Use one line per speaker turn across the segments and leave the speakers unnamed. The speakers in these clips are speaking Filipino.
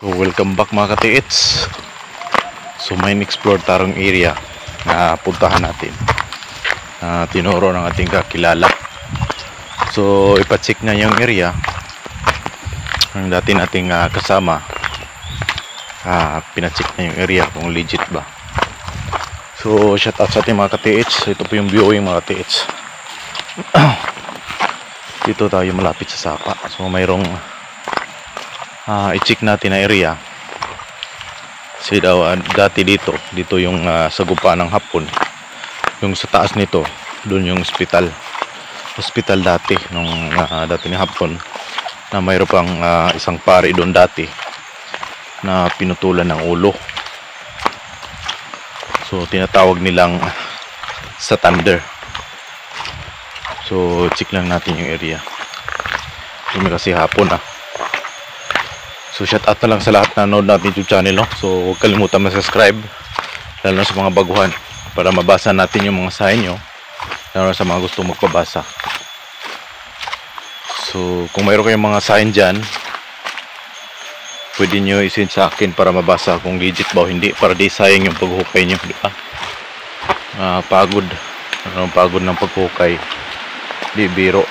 So welcome back mga katiits. So may explore tarong area na puntahan natin, tinuro ng ating kakilala. So ipacheck na yung area ang dati nating kasama. Pinacheck na yung area kung legit ba. So shout out sa ating mga katiits. Ito po yung viewing mga katiits. Dito tayo malapit sa Sapa. So mayroong i-check natin na area. Kasi daw dati dito yung sagupa ng Hapon. Yung sa taas nito, doon yung hospital dati nung dati ni Hapon, na mayroon pang isang pari doon dati na pinutulan ng ulo. So tinatawag nilang sa Thunder. So check lang natin yung area. Hindi kasi hapon So shout out na lang sa lahat na nanood natin YouTube channel, no? So huwag kalimutan mag-subscribe, lalo na sa mga baguhan, para mabasa natin yung mga sign nyo, lalo na sa mga gustong magpabasa. So kung mayroon kayong mga sign dyan, pwede nyo isend sa akin para mabasa kung legit ba o hindi, para di sayang yung paghukay nyo, di ba? Pagod ng paghukay, di biro.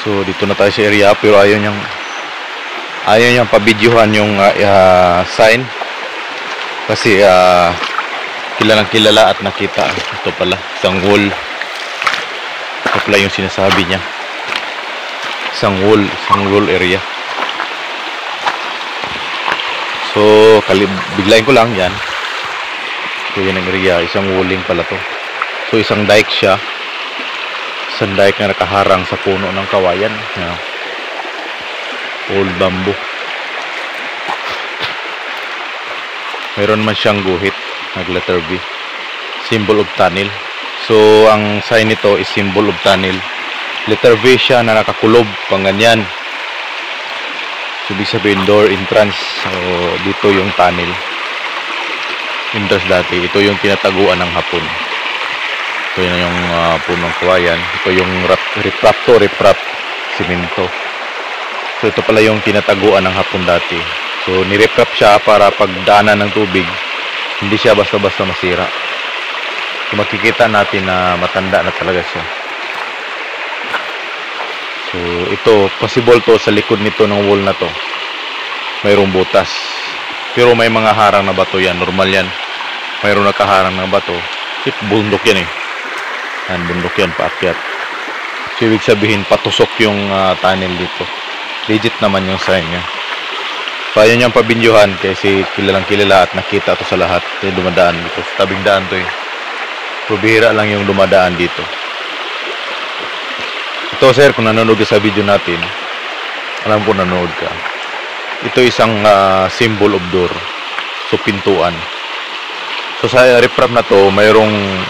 So dito na tayo sa area, pero ayaw niyang pabidyohan yung sign kasi kilalang kilala at nakita. Ito pala isang wall. Ito pala yung sinasabi niya, isang wall area. So biglayin ko lang yan. So yan ang area, isang walling pala to. So isang dike siya, isang dike na nakaharang sa puno ng kawayan, old bamboo. Mayroon man siyang guhit, nag letter B, symbol of tunnel. So ang sign nito is symbol of tunnel. Letter V siya na nakakulob pang ganyan. So ibig sabihin door entrance. So dito yung tunnel entrance dati. Ito yung tinataguan ng Hapon. Ito yun yung punong kawayan. Ito yung riprap simento. So ito pala yung tinataguan ng Hapon dati. So nireprap siya para pagdaanan ng tubig, hindi siya basta-basta masira. So makikita natin na matanda na talaga siya. So ito, possible to sa likod nito ng wall na to, mayroong butas. Pero may mga harang na bato yan, normal yan. Mayroong nakaharang na bato. Bundok yan bundok yan, paakyat. So ibig sabihin patusok yung tunnel dito. Legit naman yung sign niya. So ayaw niyang pabinyohan kasi kilalang kilala at nakita to sa lahat. Yung dumadaan dito, sa tabing daan to So bihira lang yung dumadaan dito. Ito sir, kung nanonood ka sa video natin, alam ko nanonood ka. Ito isang symbol of door. So pintuan. So sa riprap na to, mayroong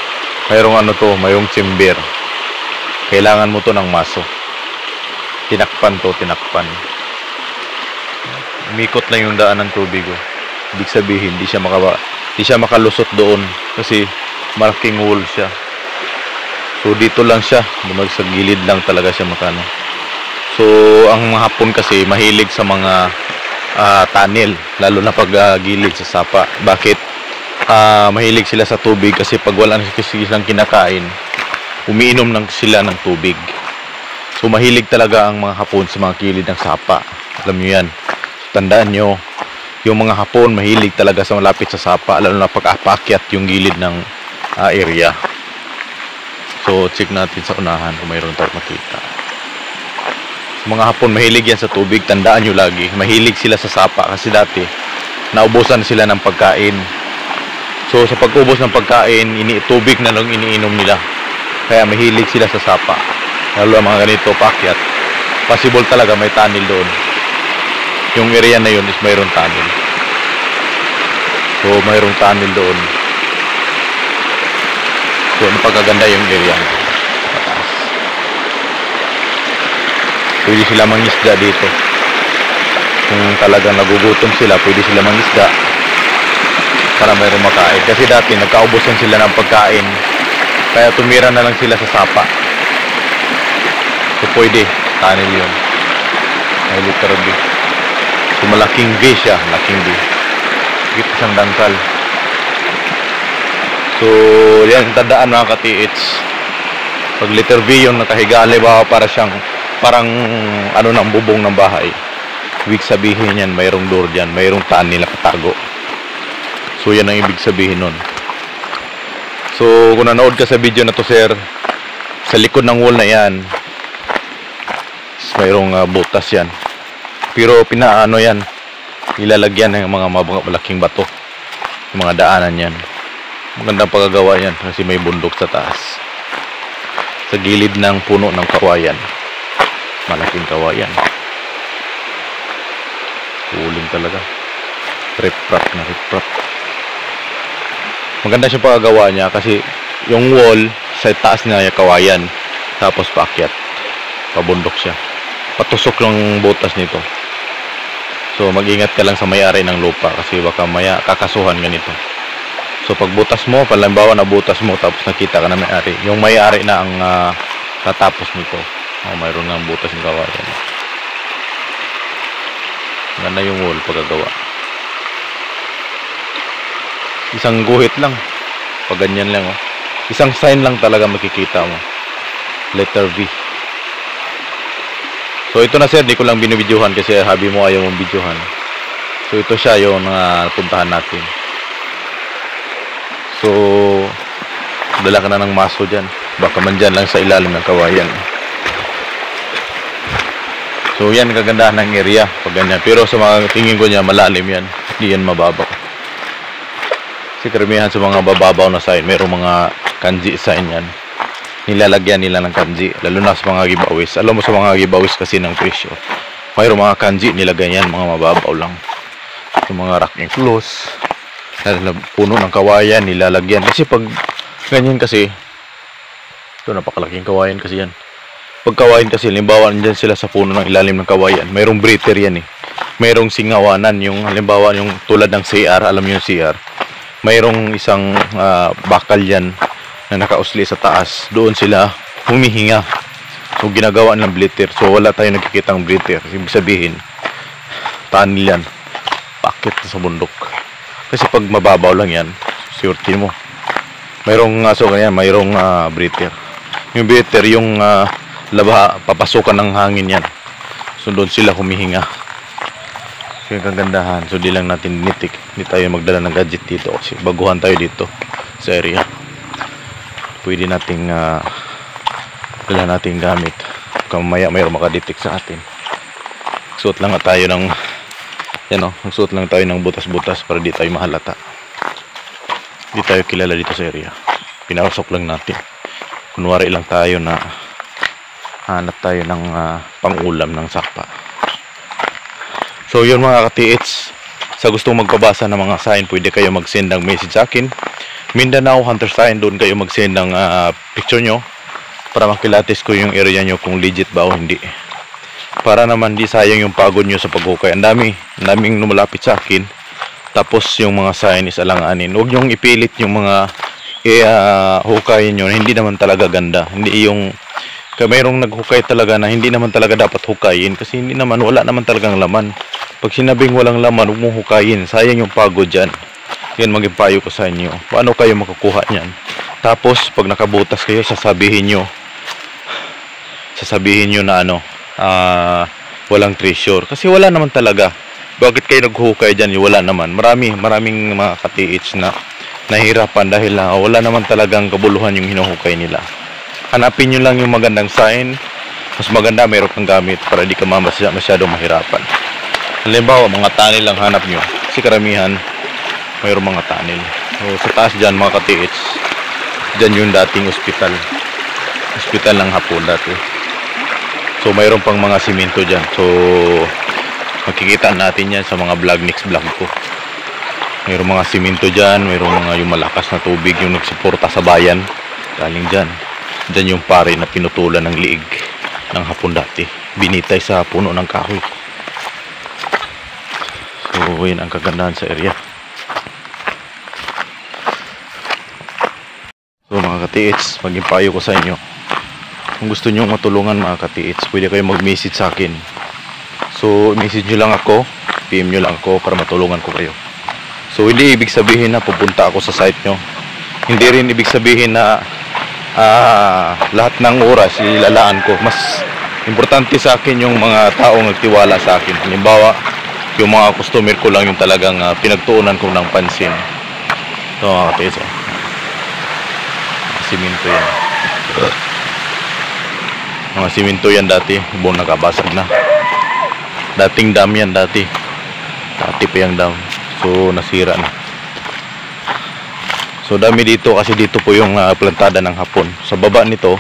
chamber. Kailangan mo to ng maso. Tinakpan. Umikot lang yung daan ng tubig. Ibig sabihin, di siya makalusot doon kasi malaking wall siya. So dito lang siya, sa gilid lang talaga siya makano. So ang mga Hapon kasi mahilig sa mga tunnel, lalo na pag gilid sa Sapa. Bakit? Mahilig sila sa tubig kasi pag wala silang kinakain, umiinom lang sila ng tubig. So mahilig talaga ang mga Hapon sa mga kilid ng Sapa. Alam nyo yan. Tandaan nyo, yung mga Hapon mahilig talaga sa malapit sa Sapa, lalo na pag apakyat yung gilid ng area. So check natin sa unahan kung mayroon tayong makita. Mga Hapon mahilig yan sa tubig. Tandaan nyo lagi, mahilig sila sa Sapa kasi dati naubusan sila ng pagkain. So sa pag-ubos ng pagkain, tubig na lang iniinom nila. Kaya mahilig sila sa Sapa, lalo ang mga ganito paakyat. Possible talaga may tunnel doon. Yung area na yun is mayroong tunnel. So mayroong tunnel doon. So napakaganda yung area mataas. Pwede sila mangisda dito. Kung talagang nagugutom sila, pwede sila mangisda para mayroong makain. Kasi dati nagkaubusan sila ng pagkain, kaya tumira na lang sila sa Sapa. So pwede, tunnel yun. May letter B. So malaking B siya, malaking B. Higit isang dangkal. So yan ang tandaan mga ka-TH. Pag letter B yung nakahiga, halimbawa parang ano ng bubong ng bahay. Ibig sabihin yan, mayroong door dyan, mayroong tunnel na katago. So yan ang ibig sabihin nun. So kung nanood ka sa video na to sir, sa likod ng wall na yan, mayroong butas yan. Pero pinaano yan, ilalagyan ng mga malaking bato, yung mga daanan yan. Magandang pagagawa yan kasi may bundok sa taas. Sa gilid ng puno ng kawayan, malaking kawayan. Uling talaga. Rip-rap na rip-rap. Maganda siya pagagawa niya kasi yung wall sa taas niya yung kawayan, tapos paakyat, pabundok siya. Patusok lang butas nito. So mag-ingat ka lang sa may-ari ng lupa kasi baka maya kakasuhan ganito. So pag butas mo, palimbawa na butas mo tapos nakita ka na may-ari, yung may-ari na ang tatapos nito. Mayroon nga butas ng kawayan. Ganda yung wall pagkagawa. Isang guhit lang. Pag ganyan lang. Isang sign lang talaga makikita mo. Letter V. So ito na sir, di ko lang binibidyohan kasi habi mo ayaw mong bidyohan. So ito siya yung puntahan natin. So dala ka na ng maso dyan. Baka man dyan lang sa ilalim ng kawayan. So yan kagandahan ng area pag ganyan. Pero sa mga tingin ko niya malalim yan. Hindi yan mababaw. Kasi karamihan sa mga bababaw na sign, mayroong mga kanji sign yan. Nilalagyan nila ng kanji. Lalo na sa mga giveaways. Alam mo sa mga giveaways kasi ng presyo, mayroong mga kanji nilagay yan. Mga mababaw lang. Sa mga rack and close, puno ng kawayan nilalagyan. Kasi pag ganyan kasi, ito napakalaking kawayan kasi yan. Pag kawayan kasi, halimbawa nandyan sila sa puno ng ilalim ng kawayan, mayroong breather yan eh. Mayroong singawanan, yung halimbawa yung tulad ng CR, alam mo yung CR. Mayroong isang bakal yan na nakausli sa taas. Doon sila humihinga. So ginagawa ng breather. So wala tayong nakikitang breather. Ibig sabihin, tunnel yan. Pakit sa bundok. Kasi pag mababaw lang yan, surety mo. Mayroong so ganyan, mayroong breather. Yung breather, yung papasukan ng hangin yan. So doon sila humihinga. So yung kagandahan. So di lang natin nitik. Hindi tayo magdala ng gadget dito kasi baguhan tayo dito sa area. Pwede nating dala nating gamit. Kamaya mayroong makadetect sa atin. Suot lang tayo ng magsuot lang tayo ng butas-butas para di tayo mahalata. Di tayo kilala dito sa area. Pinarasok lang natin. Kunwari lang tayo na hanap tayo ng pangulam ng sapa. So yun mga ka-TH, sa gustong magpabasa ng mga sign, pwede kayo mag-send ng message sa akin. Mindanao Hunter Sign, doon kayo mag-send ng picture nyo para makilatis ko yung area nyo kung legit ba o hindi. Para naman di sayang yung pagod nyo sa paghukay. Ang daming lumalapit sa akin. Tapos yung mga sign is alanganin. Huwag nyong ipilit yung mga hukayin nyo. Hindi naman talaga ganda. Hindi yung mayroong naghukay talaga na hindi naman talaga dapat hukayin. Kasi hindi naman, wala naman talagang laman. Pag sinabing walang laman, huwag mong hukayin. Sayang yung pagod dyan. Yan maging payo ko sa inyo. Paano kayo makakuha nyan? Tapos pag nakabutas kayo, sasabihin nyo na walang treasure. Kasi wala naman talaga. Bakit kayo naghukay dyan? Wala naman. Maraming mga ka-TH na nahihirapan dahil wala naman talagang kabuluhan yung hinuhukay nila. Hanapin nyo lang yung magandang sign. Mas maganda mayroon kang gamit para di ka masyadong mahirapan. Halimbawa, mga tunnel lang hanap nyo. Kasi karamihan, mayroong mga tunnel. So, sa taas dyan mga ka-TH, dyan yung dating ospital. Ospital ng Hapon dati. So mayroon pang mga simento dyan. So makikita natin yan sa mga next vlog ko. Mayroong mga simento dyan. Mayroong mga yung malakas na tubig yung nagsuporta sa bayan. Galing dyan. Dyan yung pare na pinutulan ng liig ng Hapon dati. Binitay sa puno ng kahoy. So yun ang kagandahan sa area. So mga ka-TH, maging payo ko sa inyo. Kung gusto nyo matulungan mga ka-TH, pwede kayo mag-message sa akin. So message nyo lang ako, PM nyo lang ako para matulungan ko kayo. So hindi ibig sabihin na pupunta ako sa site nyo. Hindi rin ibig sabihin na lahat ng oras ilalaan ko. Mas importante sa akin yung mga taong nagtiwala sa akin. Halimbawa, yung mga customer ko lang yung talagang pinagtuunan ko ng pansin. Ito mga kapis. Siminto yan. Mga siminto yan dati. Buong nakabasag na. Dating dam yan dati. Dati pa yung dam. So nasira na. So dami dito kasi dito po yung plantada ng hapon. Sa baba nito,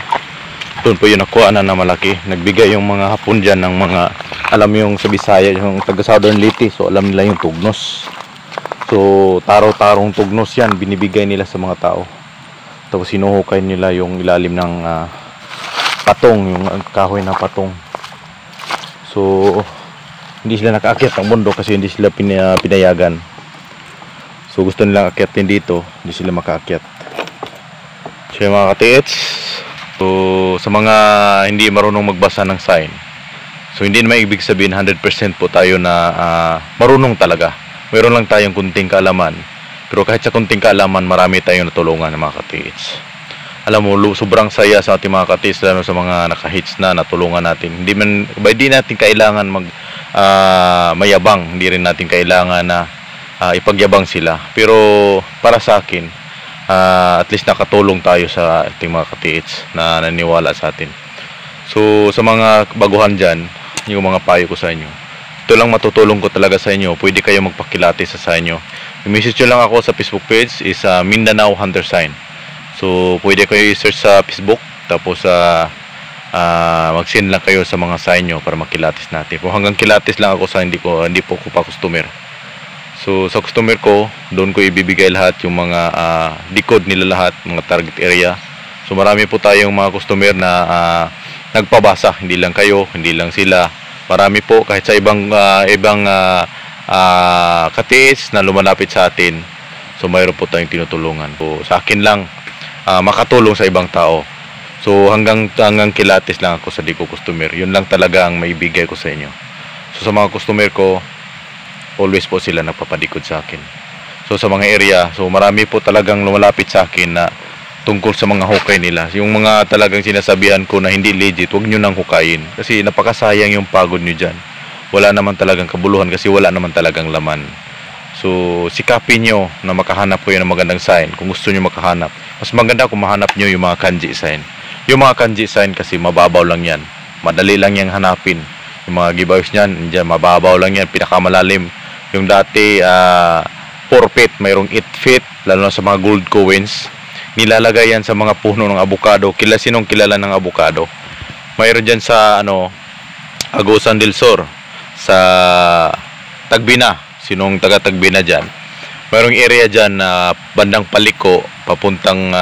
doon po yung nakuha na malaki. Nagbigay yung mga hapon dyan ng mga, alam yung sa Bisaya, yung taga Southern Leyte. So alam nila yung tugnos. So taraw-tarong tugnos yan, binibigay nila sa mga tao. Tapos sinuhukay nila yung ilalim ng patong, yung kahoy na patong. So hindi sila nakaakyat ng bundok kasi hindi sila pinayagan. So gusto nilang akyatin dito, hindi sila makaakyat. So yung mga katiits, so sa mga hindi marunong magbasa ng sign, so hindi naman ibig sabihin 100% po tayo na marunong talaga. Meron lang tayong kunting kaalaman. Pero kahit sa kunting kaalaman, marami tayong natulungan ng mga katiits. Alam mo, sobrang saya sa ating mga katiits, lalo sa mga nakahits na natulungan natin. Hindi natin kailangan mayabang, hindi rin natin kailangan na ipagyabang sila. Pero para sa akin, at least nakatulong tayo sa ating mga katiits na naniwala sa atin. So sa mga baguhan dyan, yung mga payo ko sa inyo, ito lang matutulong ko talaga sa inyo. Pwede kayo magpakilati sa inyo. I-message nyo lang ako sa Facebook page is Mindanao Hunter Sign. So pwede kayo i-search sa Facebook, tapos mag-send lang kayo sa mga sign nyo para makilatis natin. Kung hanggang kilatis lang ako sa hindi po ko pa customer. So sa customer ko, doon ko ibibigay lahat yung mga decode nila lahat, mga target area. So marami po tayong mga customer na nagpabasa, hindi lang kayo, hindi lang sila. Marami po kahit sa ibang katiis na lumalapit sa atin. So mayroon po tayong tinutulungan. So sa akin lang makatulong sa ibang tao. So hanggang kilatis lang ako sa di ko customer. Yun lang talaga ang maibigay ko sa inyo. So sa mga customer ko, always po sila nagpapadikod sa akin. So sa mga area, so marami po talagang lumalapit sa akin na tungkol sa mga hukay nila. Yung mga talagang sinasabihan ko na hindi legit, huwag nyo nang hukayin. Kasi napakasayang yung pagod nyo dyan. Wala naman talagang kabuluhan kasi wala naman talagang laman. So sikapin nyo na makahanap kayo ng magandang sign. Kung gusto nyo makahanap, mas maganda kung mahanap nyo yung mga kanji sign. Yung mga kanji sign kasi mababaw lang yan. Madali lang yung hanapin. Yung mga giveaways nyan, dyan, mababaw lang yan, pinakamalalim. Yung dati 4 feet, mayroong 8 feet, lalo na sa mga gold coins. Nilalagay yan sa mga puno ng avocado. Sinong kilala ng avocado? Mayroon dyan sa Agusan del Sur, sa Tagbina. Sinong taga Tagbina dyan? Mayroong area dyan na bandang Paliko, papuntang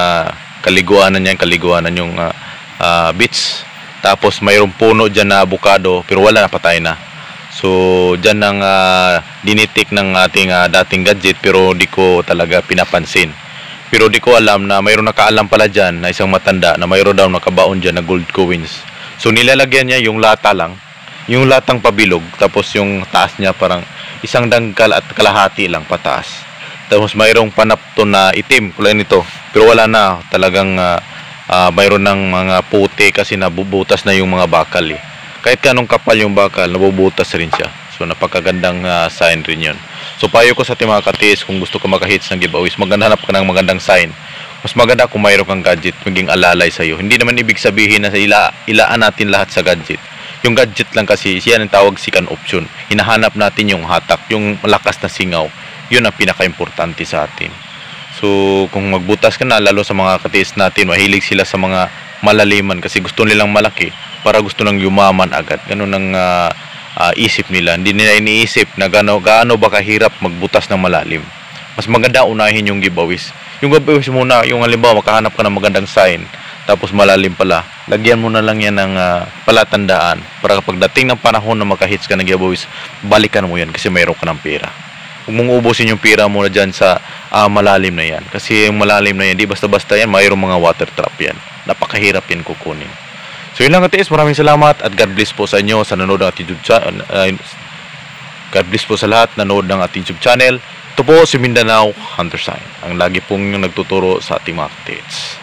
kaliguanan yung beach. Tapos mayroong puno dyan na avocado, pero wala na, patay na. So dyan ang dinitik ng ating dating gadget, pero di ko talaga pinapansin. Pero di ko alam na mayroon nakaalam pala dyan na isang matanda na mayroon daw nakabaon dyan na gold coins. So nilalagyan niya yung lata lang, yung latang pabilog, tapos yung taas niya parang isang dangkal at kalahati lang pataas. Tapos mayroong panapton na itim, kulay nito, pero wala na, talagang mayroon ng mga puti kasi nabubutas na yung mga bakal eh. Kahit kanong kapal yung bakal, nabubutas rin siya. So napakagandang sign rin yun. So payo ko sa ating mga katiis, kung gusto ka makahits ng giveaways, maghanap ka ng magandang sign. Mas maganda kung mayroon kang gadget, maging alalay sa'yo. Hindi naman ibig sabihin na ilaan natin lahat sa gadget. Yung gadget lang kasi, siya ang tawag second option. Hinahanap natin yung hatak, yung malakas na singaw. Yun ang pinaka-importante sa atin. So kung magbutas ka na, lalo sa mga katiis natin, mahilig sila sa mga malaliman kasi gusto nilang malaki para gusto nang yumaman agad. Ganun ang isip nila. Hindi nila iniisip na gaano ba kahirap magbutas ng malalim. Mas maganda unahin yung giveaways. Yung giveaways muna, yung halimbawa makahanap ka ng magandang sign, tapos malalim pala, lagyan mo na lang yan ng palatandaan para kapag dating ng panahon na makahits ka ng giveaways, balikan mo yan kasi mayroon ka ng pera. Huwag mong ubusin yung pera mo na dyan sa malalim na yan. Kasi yung malalim na yan, di basta-basta yan, mayroong mga water trap yan. Napakahirap yan kukunin. So yun lang katiis, maraming salamat at God bless po sa inyo sa nanood ng ating YouTube channel. God bless po sa lahat nanood ng ating YouTube channel. Ito po si Mindanao Hunter Sign, ang lagi pong nagtuturo sa ating mga katiis.